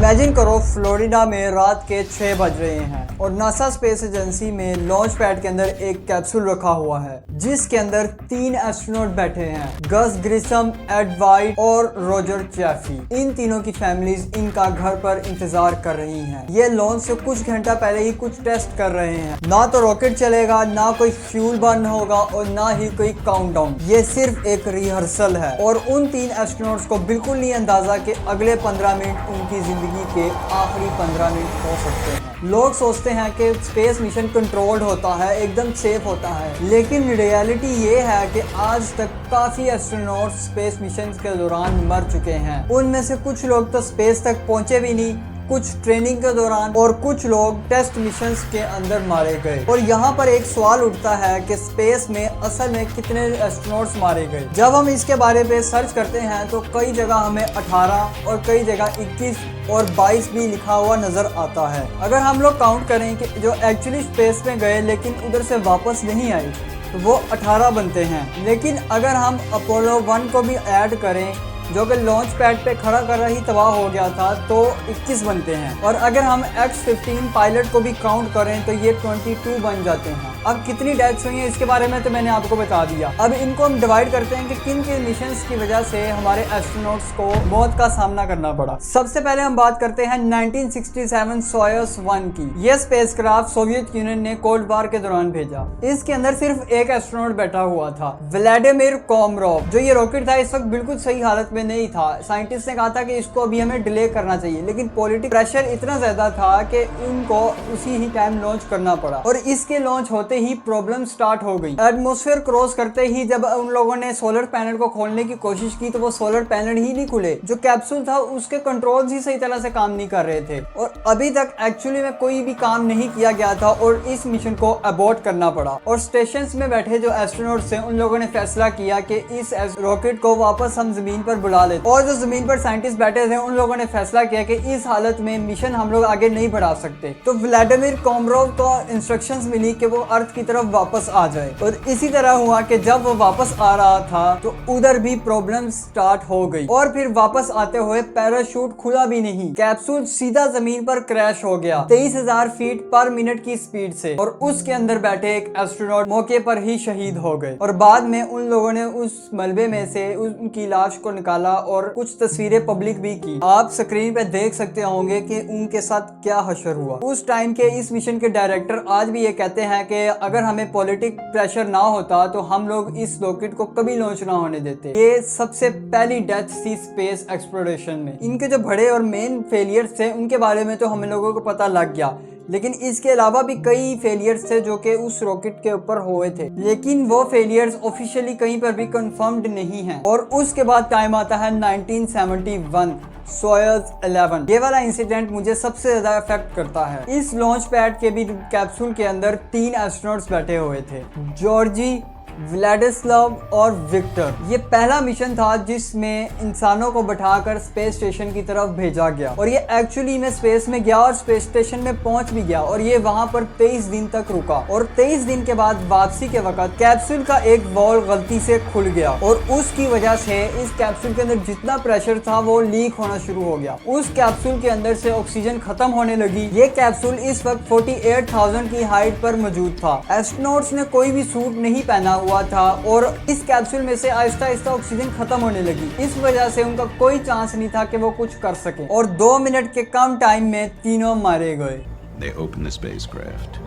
Imagine करो Florida में रात के 6 बज रहे हैं और नासा स्पेस एजेंसी में लॉन्च पैड के अंदर एक कैप्सूल रखा हुआ है जिसके अंदर 3 एस्ट्रोनॉट बैठे हैं, गस ग्रिसम, एड वाइट और रॉजर चैफी। इन तीनों की फैमिलीज इनका घर पर इंतजार कर रही हैं। ये लॉन्च से कुछ घंटा पहले ही कुछ टेस्ट कर रहे हैं। ना तो रॉकेट चलेगा, ना कोई फ्यूल बर्न होगा और ना ही कोई काउंटडाउन। ये सिर्फ एक रिहर्सल है और उन 3 एस्ट्रोनॉट्स को बिल्कुल नहीं अंदाजा कि अगले 15 मिनट उनकी जिंदगी के आखिरी 15 मिनट हो सकते हैं। लोग सोचते हैं कि स्पेस मिशन कंट्रोल्ड होता है, एकदम सेफ होता है, लेकिन रियलिटी ये है कि आज तक काफी एस्ट्रोनॉट स्पेस मिशन के दौरान मर चुके हैं। उनमें से कुछ लोग तो स्पेस तक पहुंचे भी नहीं, कुछ ट्रेनिंग के दौरान और कुछ लोग टेस्ट मिशंस के अंदर मारे गए। और यहाँ पर एक सवाल उठता है कि स्पेस में असल में कितने एस्ट्रोनॉट्स मारे गए। जब हम इसके बारे में सर्च करते हैं तो कई जगह हमें 18 और कई जगह 21 और 22 भी लिखा हुआ नजर आता है। अगर हम लोग काउंट करें कि जो एक्चुअली स्पेस में गए लेकिन उधर से वापस नहीं आए तो वो 18 बनते हैं। लेकिन अगर हम अपोलो 1 को भी ऐड करें जो कि लॉन्च पैड पे खड़ा कर ही तबाह हो गया था तो 21 बनते हैं। और अगर हम X-15 पायलट को भी काउंट करें तो ये 22 बन जाते हैं। अब कितनी डेथ्स हुई हैं इसके बारे में तो मैंने आपको बता दिया। अब इनको हम डिवाइड करते हैं कि किन किन मिशंस की वजह से हमारे एस्ट्रोनॉट्स को मौत का सामना करना पड़ा। सबसे पहले हम बात करते हैं 1967 सोयुज़ 1 की। यह स्पेसक्राफ्ट सोवियत यूनियन ने कोल्ड वार के दौरान भेजा। इसके अंदर सिर्फ एक एस्ट्रोनॉट बैठा हुआ था, व्लादिमीर कोमरोव। जो ये रॉकेट था इस वक्त बिल्कुल सही हालत में नहीं था। साइंटिस्ट ने कहा था कि इसको अभी हमें डिले करना चाहिए, लेकिन पॉलिटिकल प्रेशर इतना ज्यादा था कि उनको उसी ही टाइम लॉन्च करना पड़ा। और इसके लॉन्च होते ही प्रॉब्लम स्टार्ट हो गई। एटमॉस्फेयर क्रॉस करते ही जब उन लोगों ने सोलर पैनल को खोलने की कोशिश की तो वो सोलर पैनल ही नहीं खुले। जो कैप्सूल था उसके कंट्रोल्स ही सही तरह से काम नहीं कर रहे थे और अभी तक एक्चुअली में कोई भी काम नहीं किया गया था और इस मिशन को अबॉर्ट करना पड़ा। और स्टेशन में बैठे जो एस्ट्रोनॉट्स थे उन लोगों ने फैसला किया कि इस रॉकेट को वापस हम जमीन पर बुला लेते। और जो जमीन पर साइंटिस्ट बैठे थे उन लोगों ने फैसला किया कि इस हालत में मिशन हम लोग आगे नहीं बढ़ा सकते। तो व्लादिमीर कोमरोव को इंस्ट्रक्शंस मिली कि वो अर्थ की तरफ वापस आ जाए। और इसी तरह हुआ कि जब वो वापस आ रहा था तो उधर भी प्रॉब्लम स्टार्ट हो गई और फिर वापस आते हुए पैराशूट खुला भी नहीं। कैप्सूल सीधा जमीन पर क्रैश हो गया 23,000 फीट पर मिनट की स्पीड से और उसके अंदर बैठे एक एस्ट्रोनॉट मौके पर ही शहीद हो गए। और बाद में उन लोगों ने उस मलबे में से उनकी लाश को निकाला और कुछ तस्वीरें पब्लिक भी की। आप स्क्रीन पे देख सकते होंगे कि उनके साथ क्या हशर हुआ। उस टाइम के इस मिशन के डायरेक्टर आज भी ये कहते हैं कि अगर हमें पॉलिटिक प्रेशर ना होता तो हम लोग इस रॉकेट को कभी लॉन्च ना होने देते। ये सबसे पहली डेथ थी स्पेस एक्सप्लोरेशन में। इनके जो बड़े और मेन फेलियर्स थे उनके बारे में तो हम लोगों को पता लग गया, लेकिन इसके अलावा भी कई फेलियर्स थे जो कि उस रॉकेट के ऊपर हुए थे, लेकिन वो फेलियर्स ऑफिशियली कहीं पर भी कंफर्म्ड नहीं हैं। और उसके बाद टाइम आता है 1971 सोयुज़ 11। ये वाला इंसिडेंट मुझे सबसे ज्यादा अफेक्ट करता है। इस लॉन्च पैड के भी कैप्सूल के अंदर 3 एस्ट्रोनॉट्स बैठे हुए थे, जॉर्जी, व्लादिस्लाव और विक्टर। ये पहला मिशन था जिसमें इंसानों को बैठाकर स्पेस स्टेशन की तरफ भेजा गया और ये एक्चुअली में स्पेस में गया और स्पेस स्टेशन में पहुंच भी गया और ये वहां पर 23 दिन तक रुका। और 23 दिन के बाद वापसी के वक्त कैप्सूल का एक वॉल्व गलती से खुल गया और उसकी वजह से इस कैप्सूल के अंदर जितना प्रेशर था वो लीक होना शुरू हो गया। उस कैप्सूल के अंदर से ऑक्सीजन खत्म होने लगी। ये कैप्सूल इस वक्त 48,000 की हाइट पर मौजूद था। एस्ट्रोनॉट्स ने कोई भी सूट नहीं पहना हुआ था और इस कैप्सूल में से आहिस्ता आहिस्ता ऑक्सीजन खत्म होने लगी। इस वजह से उनका कोई चांस नहीं था कि वो कुछ कर सके और 2 मिनट के कम टाइम में तीनों मारे गए। They opened the spacecraft.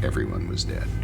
Everyone was dead.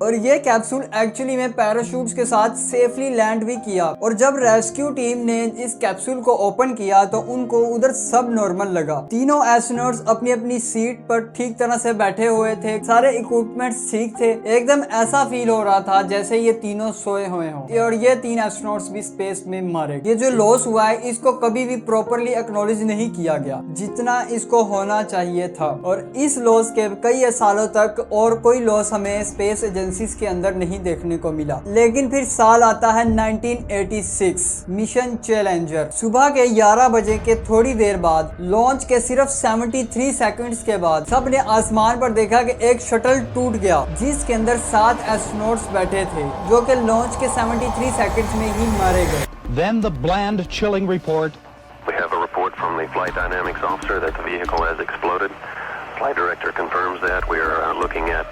और ये कैप्सूल एक्चुअली में पैराशूट्स के साथ सेफली लैंड भी किया। और जब रेस्क्यू टीम ने इस कैप्सूल को ओपन किया तो उनको उधर सब नॉर्मल लगा। तीनों एस्ट्रोनॉट्स अपनी अपनी सीट पर ठीक तरह से बैठे हुए थे, सारे इक्विपमेंट्स ठीक थे, एकदम ऐसा फील हो रहा था जैसे ये तीनों सोए हुए हों। और ये 3 एस्ट्रोनॉट्स भी स्पेस में मारे। ये जो लॉस हुआ है इसको कभी भी प्रॉपरली एक्नॉलेज नहीं किया गया जितना इसको होना चाहिए था। और इस लॉस के कई सालों तक और कोई लॉस हमें स्पेस एजेंसी के अंदर नहीं देखने को मिला। लेकिन फिर साल आता है 1986 मिशन चैलेंजर। सुबह के 11 बजे के थोड़ी देर बाद लॉन्च के सिर्फ 73 सेकंड्स के बाद सबने आसमान पर देखा कि एक शटल टूट गया जिसके अंदर 7 एस्ट्रोनॉट्स बैठे थे जो कि लॉन्च के 73 सेकंड्स में ही मारे गए। then the bland, chilling report. We have a report from the flight dynamics officer that the vehicle has exploded. Flight director confirms that. We are looking at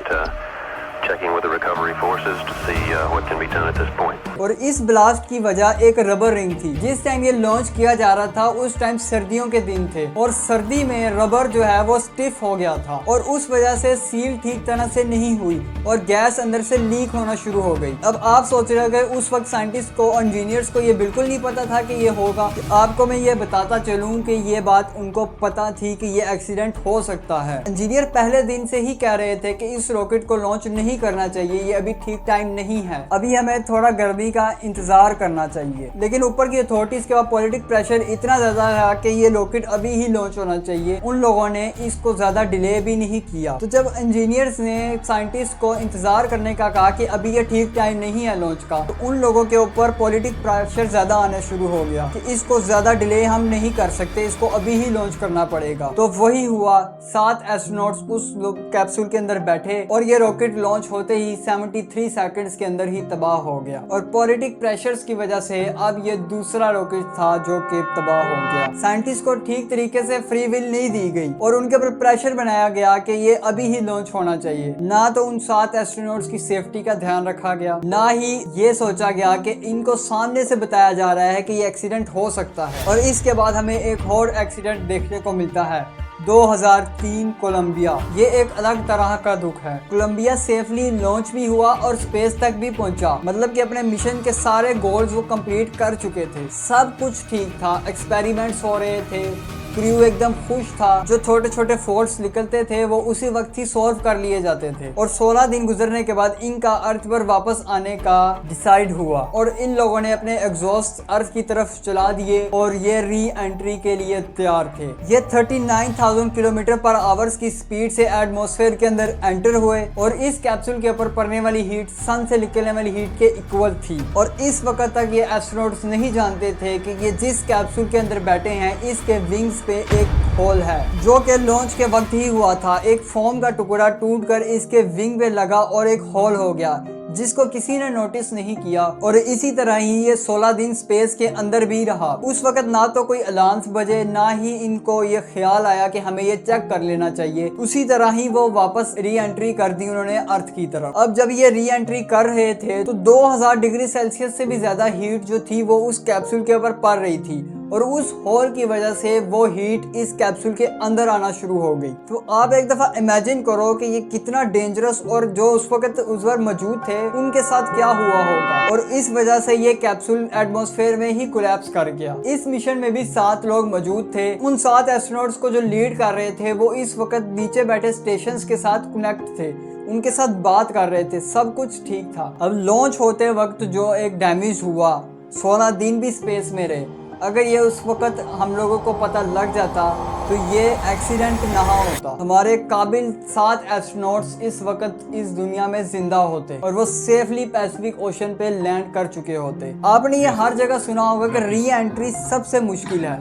checking with the recovery forces to see what can be done at this point. और इस blast की वजह एक rubber ring थी। जिस time ये launch किया जा रहा था उस टाइम सर्दियों के दिन थे और सर्दी में रबर जो है वो स्टिफ हो गया था और उस वजह से सील ठीक तरह से नहीं हुई और गैस अंदर से लीक होना शुरू हो गई। अब आप सोच रहे होंगे उस वक्त साइंटिस्ट को, इंजीनियर्स को ये बिल्कुल नहीं पता था कि ये होगा। आपको मैं ये बताता चलूं कि ये बात उनको पता थी कि ये एक्सीडेंट हो सकता है। इंजीनियर पहले दिन से ही कह रहे थे कि इस रॉकेट को लॉन्च नहीं करना चाहिए, ये अभी ठीक टाइम नहीं है, अभी हमें थोड़ा गर्मी का इंतजार करना चाहिए। लेकिन ऊपर की अथॉरिटीज के बाद पॉलिटिक प्रेशर इतना ज्यादा है कि ये रॉकेट अभी ही लॉन्च होना चाहिए। उन लोगों ने इसको ज्यादा डिले भी नहीं किया। तो जब इंजीनियर्स ने साइंटिस्ट को इंतजार करने का कहा कि अभी ये ठीक टाइम नहीं है लॉन्च का, तो उन लोगों के ऊपर पॉलिटिक प्रेशर ज्यादा आना शुरू हो गया कि इसको ज्यादा डिले हम नहीं कर सकते, इसको अभी ही लॉन्च करना पड़ेगा। तो वही हुआ, 7 एस्ट्रोनॉट्स उस कैप्सूल के अंदर बैठे और ये रॉकेट लॉन्च होते ही 73 सेकंड्स के अंदर ही तबाह हो गया। और पॉलिटिक प्रेशर्स की वजह से अब ये दूसरा रॉकेट था जो कि तबाह हो गया। साइंटिस्ट को ठीक तरीके से फ्री विल नहीं दी गई और उनके ऊपर प्रेशर बनाया गया कि ये अभी ही लॉन्च होना चाहिए। ना तो उन 7 एस्ट्रोनॉट्स की सेफ्टी का ध्यान रखा गया, ना ही ये सोचा गया कि इनको सामने से बताया जा रहा है कि ये एक्सीडेंट हो सकता है। और इसके बाद हमें एक और एक्सीडेंट देखने को मिलता है, 2003 कोलंबिया। ये एक अलग तरह का दुख है। कोलंबिया सेफली लॉन्च भी हुआ और स्पेस तक भी पहुंचा, मतलब कि अपने मिशन के सारे गोल्स वो कंप्लीट कर चुके थे। सब कुछ ठीक था, एक्सपेरिमेंट्स हो रहे थे, क्रू एकदम खुश था, जो छोटे छोटे फॉल्ट्स निकलते थे वो उसी वक्त ही सॉल्व कर लिए जाते थे। और 16 दिन गुजरने के बाद इनका अर्थ पर वापस आने का डिसाइड हुआ और इन लोगों ने अपने एग्जॉस्ट अर्थ की तरफ चला दिए और ये री एंट्री के लिए तैयार थे। ये 39,000 किलोमीटर पर आवर्स की स्पीड से एटमॉस्फेयर के अंदर एंटर हुए और इस कैप्सूल के ऊपर पड़ने वाली हीट सन से निकलने वाली हीट के इक्वल थी। और इस वक्त तक ये एस्ट्रोनॉट्स नहीं जानते थे कि ये जिस कैप्सूल के अंदर बैठे हैं इसके विंग्स पे एक होल है, जो कि लॉन्च के वक्त ही हुआ था। एक फोम का टुकड़ा टूटकर इसके विंग पे लगा और एक होल हो गया, जिसको किसी ने नोटिस नहीं किया। और इसी तरह ही ये 16 दिन स्पेस के अंदर भी रहा। उस वक्त ना तो कोई अलार्म्स बजे, ना ही इनको ये ख्याल आया कि हमें ये चेक कर लेना चाहिए। उसी तरह ही वो वापस री एंट्री कर दी उन्होंने अर्थ की तरफ। अब जब ये री एंट्री कर रहे थे तो 2000 डिग्री सेल्सियस से भी ज्यादा हीट जो थी वो उस कैप्सूल के ऊपर पड़ रही थी और उस होल की वजह से वो हीट इस कैप्सूल के अंदर आना शुरू हो गई। तो आप एक दफा इमेजिन करो कि ये कितना डेंजरस, और जो उस वक्त मौजूद थे उनके साथ क्या हुआ होगा। और इस वजह से ये कैप्सूल एटमॉस्फेयर में ही कोलैप्स कर गया। इस मिशन में भी 7 लोग मौजूद थे। उन 7 एस्ट्रोनॉट्स को जो लीड कर रहे थे वो इस वक्त नीचे बैठे स्टेशंस के साथ कनेक्ट थे, उनके साथ बात कर रहे थे, सब कुछ ठीक था। अब लॉन्च होते वक्त जो एक डैमेज हुआ, 16 दिन भी स्पेस में रहे, अगर ये उस वक्त हम लोगों को पता लग जाता तो ये एक्सीडेंट ना होता। हमारे काबिल 7 एस्ट्रोनॉट्स इस वक्त इस दुनिया में जिंदा होते और वो सेफली पैसिफिक ओशन पे लैंड कर चुके होते। आपने ये हर जगह सुना होगा कि री एंट्री सबसे मुश्किल है।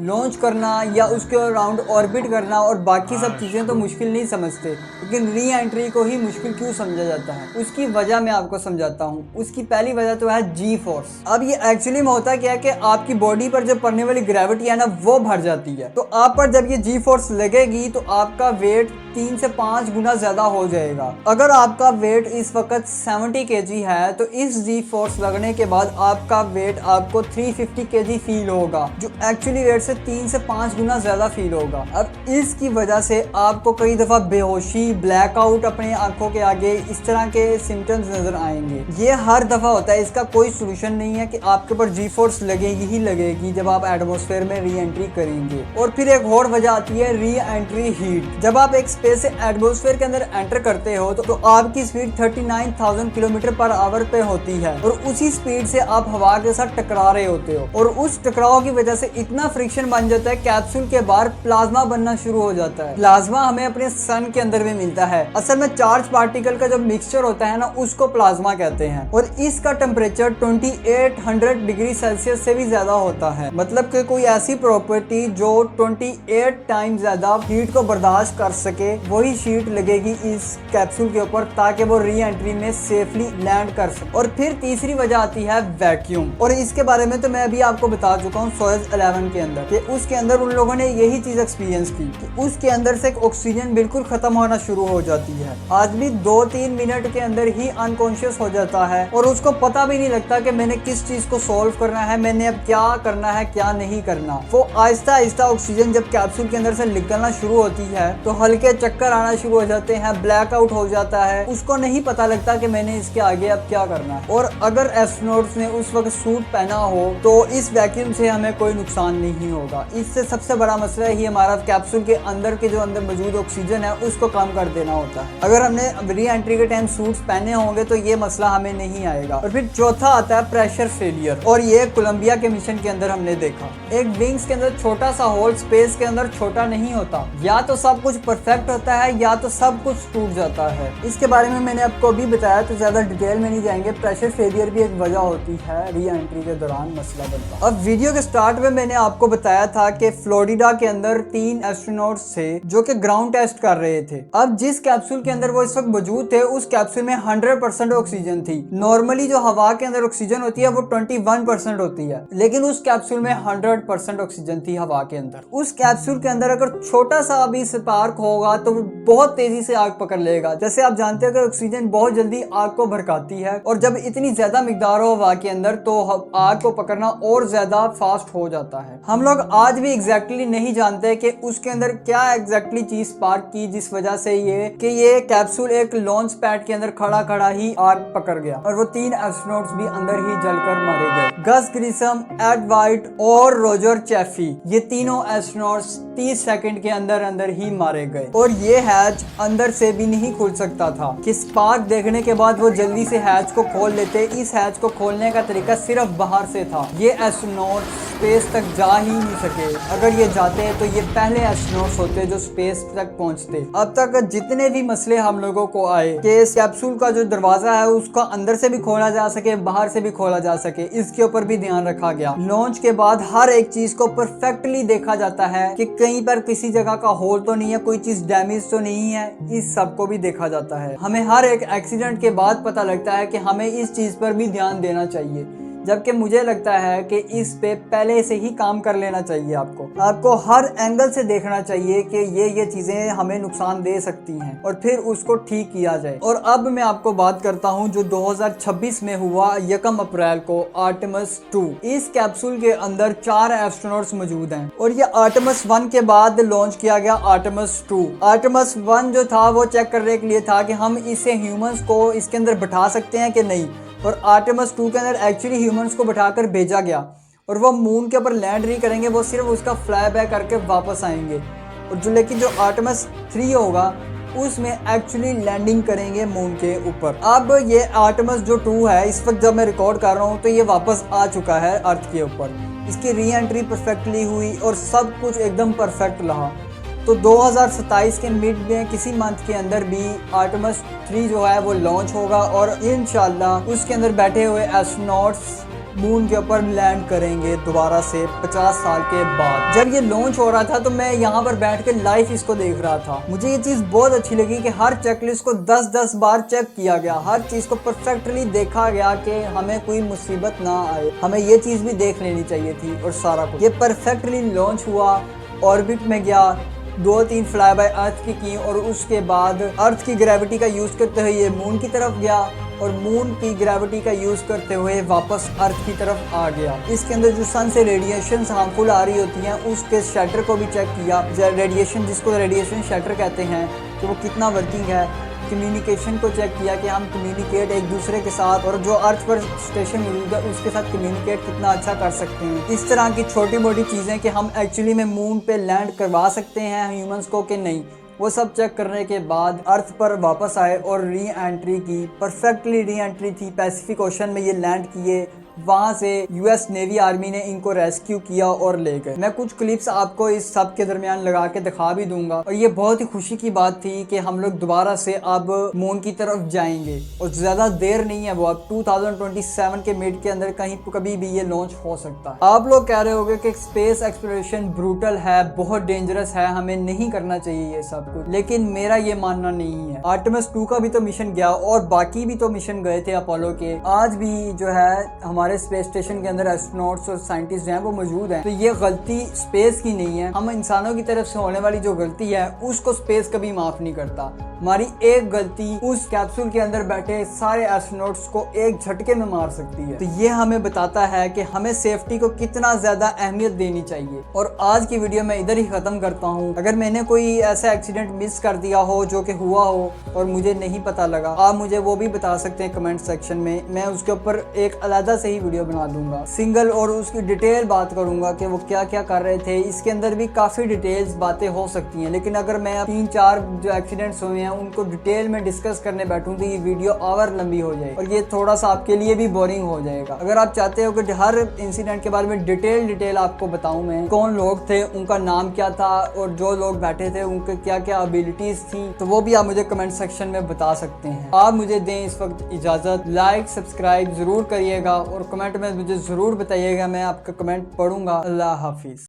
लॉन्च करना या उसके अराउंड ऑर्बिट करना और बाकी सब चीज़ें तो मुश्किल नहीं समझते, लेकिन री एंट्री को ही मुश्किल क्यों समझा जाता है, उसकी वजह मैं आपको समझाता हूँ। उसकी पहली वजह तो है जी फोर्स। अब ये एक्चुअली में होता क्या है कि आपकी बॉडी पर जब पड़ने वाली ग्रेविटी है ना वो बढ़ जाती है। तो आप पर जब ये जी फोर्स लगेगी तो आपका वेट 3 से 5 गुना ज्यादा हो जाएगा। अगर आपका वेट इस वक्त 70 kg है तो इस जी फोर्स लगने के बाद आपका वेट आपको 350 kg फील होगा, जो एक्चुअली वेट से 3 से 5 गुना ज्यादा फील होगा। अब इसकी वजह से आपको कई दफा बेहोशी, ब्लैकआउट, अपने आंखों के आगे इस तरह के सिम्टम्स नजर आएंगे। ये हर दफा होता है, इसका कोई सोल्यूशन नहीं है कि आपके ऊपर जी फोर्स लगेगी ही लगेगी जब आप एटमॉस्फेयर में री एंट्री करेंगे। और फिर एक और वजह आती है री एंट्री हीट। जब आप एक स्पेस से एटमॉस्फेयर के अंदर एंटर करते हो तो आपकी स्पीड 39,000 किलोमीटर पर आवर पे होती है और उसी स्पीड से आप हवा के साथ टकरा रहे होते हो और उस टकराव की वजह से इतना फ्रिक्शन बन जाता है, कैप्सूल के बाहर प्लाज्मा बनना शुरू हो जाता है। प्लाज्मा हमें अपने सन के अंदर भी मिलता है। असल में चार्ज पार्टिकल का जो मिक्सचर होता है ना उसको प्लाज्मा कहते हैं और इसका टेम्परेचर 2800 डिग्री सेल्सियस से भी ज्यादा होता है। मतलब कि कोई ऐसी प्रॉपर्टी जो 28 टाइम ज्यादा हीट को बर्दाश्त कर सके वही शीट लगेगी इस कैप्सूल के ऊपर ताकि वो री एंट्री में सेफली लैंड कर सके। और फिर तीसरी वजह आती है वैक्यूम, और इसके बारे में तो मैं अभी आपको बता चुका हूँ सोयज 11 के अंदर कि उसके अंदर उन लोगों ने यही चीज एक्सपीरियंस की कि उसके अंदर से ऑक्सीजन बिल्कुल खत्म होना शुरू हो जाती है। आदमी 2-3 मिनट के अंदर ही अनकॉन्शियस हो जाता है और उसको पता भी नहीं लगता कि मैंने किस चीज को सॉल्व करना है, मैंने अब क्या करना है क्या नहीं करना। वो आहिस्ता आहिस्ता ऑक्सीजन जब कैप्सूल के अंदर से निकलना शुरू होती है तो हल्के चक्कर आना शुरू हो जाते हैं, ब्लैकआउट हो जाता है, उसको नहीं पता लगता कि मैंने इसके आगे अब क्या करना है। और अगर एस्ट्रोनॉट्स ने उस वक्त सूट पहना हो तो इस वैक्यूम से हमें कोई नुकसान नहीं होगा। इससे सबसे बड़ा मसला ही हमारा कैप्सूल के अंदर के जो अंदर मौजूद ऑक्सीजन है उसको कम कर देना होता है। अगर हमने री एंट्री के टाइम सूट्स पहने होंगे तो ये मसला हमें नहीं आएगा। और फिर चौथा आता है प्रेशर फेलियर, और ये कोलंबिया के मिशन के अंदर हमने देखा। एक विंग्स के अंदर छोटा सा होल स्पेस के अंदर छोटा नहीं होता, या तो सब कुछ परफेक्ट होता है या तो सब कुछ टूट जाता है। इसके बारे में मैंने आपको अभी बताया तो ज्यादा डिटेल में नहीं जाएंगे। प्रेशर फेलियर भी एक वजह होती है री एंट्री के दौरान मसला बनता। अब वीडियो के स्टार्ट में मैंने आपको बताया था कि फ्लोरिडा के अंदर 3 एस्ट्रोनॉट्स थे जो कि ग्राउंड टेस्ट कर रहे थे। अब जिस कैप्सूल के अंदर वो इस वक्त मौजूद थे उस कैप्सूल में 100% ऑक्सीजन थी। नॉर्मली जो हवा के अंदर ऑक्सीजन होती है वो 21% होती है, लेकिन उस कैप्सूल में 100% ऑक्सीजन थी हवा के अंदर। उस कैप्सूल के अंदर अगर छोटा सा भी स्पार्क होगा तो वो बहुत तेजी से आग पकड़ लेगा। जैसे आप जानते हो कि ऑक्सीजन बहुत जल्दी आग को भड़काती है, और जब इतनी ज्यादा मिकदार हो हवा के अंदर तो आग को पकड़ना और ज्यादा फास्ट हो जाता है। हम लोग आज भी एग्जैक्टली नहीं जानते कि उसके अंदर क्या एग्जैक्टली चीज स्पार्क की जिस वजह से ये कैप्सूल एक लॉन्च पैड के अंदर खड़ा ही आग पकड़ गया और वो 3 एस्ट्रोनॉट्स भी अंदर ही जलकर मारे गए। गस ग्रिसम, एड वाइट और रॉजर चैफी, ये तीनों एस्ट्रोनॉट्स 30 सेकंड के अंदर ही मारे गए। और ये हैच अंदर से भी नहीं खुल सकता था कि स्पार्क देखने के बाद वो जल्दी से हैच को खोल लेते। इस हैच को खोलने का तरीका सिर्फ बाहर से था। ये एस्ट्रोनॉट स्पेस तक जा ही नहीं सके। अगर ये जाते तो ये पहले एस्ट्रोनॉट्स होते जो स्पेस तक पहुंचते। अब तक जितने भी मसले हम लोगों को आए कि इस कैप्सूल का जो दरवाजा है उसका अंदर से भी खोला जा सके, बाहर से भी खोला जा सके, इसके ऊपर भी ध्यान रखा गया। लॉन्च के बाद हर एक चीज को परफेक्टली देखा जाता है कि कहीं पर किसी जगह का होल तो नहीं है, कोई चीज डैमेज तो नहीं है, इस सब को भी देखा जाता है। हमें हर एक एक्सीडेंट के बाद पता लगता है कि हमें इस चीज पर भी ध्यान देना चाहिए, जबकि मुझे लगता है कि इस पे पहले से ही काम कर लेना चाहिए। आपको हर एंगल से देखना चाहिए कि ये चीजें हमें नुकसान दे सकती हैं और फिर उसको ठीक किया जाए। और अब मैं आपको बात करता हूं जो 2026 में हुआ 1 अप्रैल को, आर्टेमिस 2। इस कैप्सूल के अंदर 4 एस्ट्रोनॉट्स मौजूद हैं और ये आर्टेमिस 1 के बाद लॉन्च किया गया आर्टेमिस 2। आर्टेमिस 1 जो था वो चेक करने के लिए था कि हम इसे ह्यूमंस को इसके अंदर बैठा सकते हैं कि नहीं, और आर्टेमिस 2 के अंदर एक्चुअली ह्यूमंस को बैठाकर भेजा गया और वो मून के ऊपर लैंड नहीं करेंगे, वो सिर्फ उसका फ्लाई बैक करके वापस आएंगे। और लेकिन जो आर्टेमिस 3 होगा उसमें एक्चुअली लैंडिंग करेंगे मून के ऊपर। अब ये आर्टेमिस जो 2 है, इस वक्त जब मैं रिकॉर्ड कर रहा हूँ तो ये वापस आ चुका है अर्थ के ऊपर। इसकी री एंट्री परफेक्टली हुई और सब कुछ एकदम परफेक्ट रहा। तो 2027 के मिड में किसी मंथ के अंदर भी आर्टेमिस 3 जो है वो लॉन्च होगा और इंशाल्लाह उसके अंदर बैठे हुए एस्ट्रोनॉट्स मून के ऊपर लैंड करेंगे दोबारा से 50 साल के बाद। जब ये लॉन्च हो रहा था तो मैं यहाँ पर बैठ के लाइव इसको देख रहा था। मुझे ये चीज़ बहुत अच्छी लगी कि हर चेकलिस्ट को 10-10 बार चेक किया गया, हर चीज़ को परफेक्टली देखा गया कि हमें कोई मुसीबत ना आए। हमें ये चीज़ भी देख लेनी चाहिए थी और सारा कुछ ये परफेक्टली लॉन्च हुआ, ऑर्बिट में गया, 2-3 फ्लाई बाय अर्थ की और उसके बाद अर्थ की ग्रेविटी का यूज़ करते हुए ये मून की तरफ गया और मून की ग्रेविटी का यूज़ करते हुए वापस अर्थ की तरफ आ गया। इसके अंदर जो सन से रेडिएशन हार्मफुल आ रही होती हैं उसके शटर को भी चेक किया, रेडिएशन जिसको रेडिएशन शटर कहते हैं, तो वो कितना वर्किंग है। कम्युनिकेशन को चेक किया कि हम कम्युनिकेट एक दूसरे के साथ और जो अर्थ पर स्टेशन मौजूद है उसके साथ कम्युनिकेट कितना अच्छा कर सकते हैं। इस तरह की छोटी मोटी चीज़ें कि हम एक्चुअली में मून पे लैंड करवा सकते हैं ह्यूमंस को कि नहीं, वो सब चेक करने के बाद अर्थ पर वापस आए और री एंट्री की। परफेक्टली री एंट्री थी, पैसिफिक ओशन में ये लैंड किए वहां से यूएस नेवी आर्मी ने इनको रेस्क्यू किया और ले गए। मैं कुछ क्लिप्स आपको इस सब के दरमियान लगा के दिखा भी दूंगा और ये बहुत ही खुशी की बात थी कि हम लोग दोबारा से अब मून की तरफ जाएंगे और ज्यादा देर नहीं है, वो अब 2027 के मिड के अंदर कहीं कभी भी ये लॉन्च हो सकता है। आप लोग कह रहे होंगे कि स्पेस एक्सप्लोरेशन ब्रूटल है, बहुत डेंजरस है, हमें नहीं करना चाहिए ये सब कुछ, लेकिन मेरा ये मानना नहीं है। आर्टेमिस 2 का भी तो मिशन गया और बाकी भी तो मिशन गए थे अपोलो के। आज भी जो है हमारे स्पेस स्टेशन के अंदर एस्ट्रोनॉट्स और साइंटिस्ट हैं वो मौजूद हैं, तो ये गलती स्पेस की नहीं है। हम इंसानों की तरफ से होने वाली जो गलती है उसको स्पेस कभी माफ नहीं करता। हमारी एक गलती उस कैप्सूल के अंदर बैठे सारे एस्ट्रोनॉट्स को एक झटके में मार सकती है। तो ये हमें बताता है कि हमें सेफ्टी को कितना ज्यादा अहमियत देनी चाहिए। और आज की वीडियो मैं इधर ही खत्म करता हूँ। अगर मैंने कोई ऐसा एक्सीडेंट मिस कर दिया हो जो कि हुआ हो और मुझे नहीं पता लगा, आप मुझे वो भी बता सकते हैं कमेंट सेक्शन में। मैं उसके ऊपर एक अलग से ही वीडियो बना दूंगा, सिंगल, और उसकी डिटेल बात करूंगा कि वो क्या क्या कर रहे थे। इसके अंदर भी काफी डिटेल्स बातें हो सकती हैं, लेकिन अगर मैं 3-4 जो एक्सीडेंट्स हुए हैं उनको डिटेल में डिस्कस करने बैठूं तो ये वीडियो आवर लंबी हो जाएगी और ये थोड़ा सा आपके लिए भी बोरिंग हो जाएगा। अगर आप चाहते हो कि हर इंसिडेंट के बारे में डिटेल आपको बताऊं, मैं कौन लोग थे, उनका नाम क्या था और जो लोग बैठे थे उनके क्या क्या एबिलिटीज थी, तो वो भी आप मुझे कमेंट सेक्शन में बता सकते हैं। आप मुझे दें इस वक्त इजाजत। लाइक सब्सक्राइब जरूर करिएगा और कमेंट में मुझे जरूर बताइएगा, मैं आपका कमेंट पढ़ूंगा। अल्लाह हाफिज।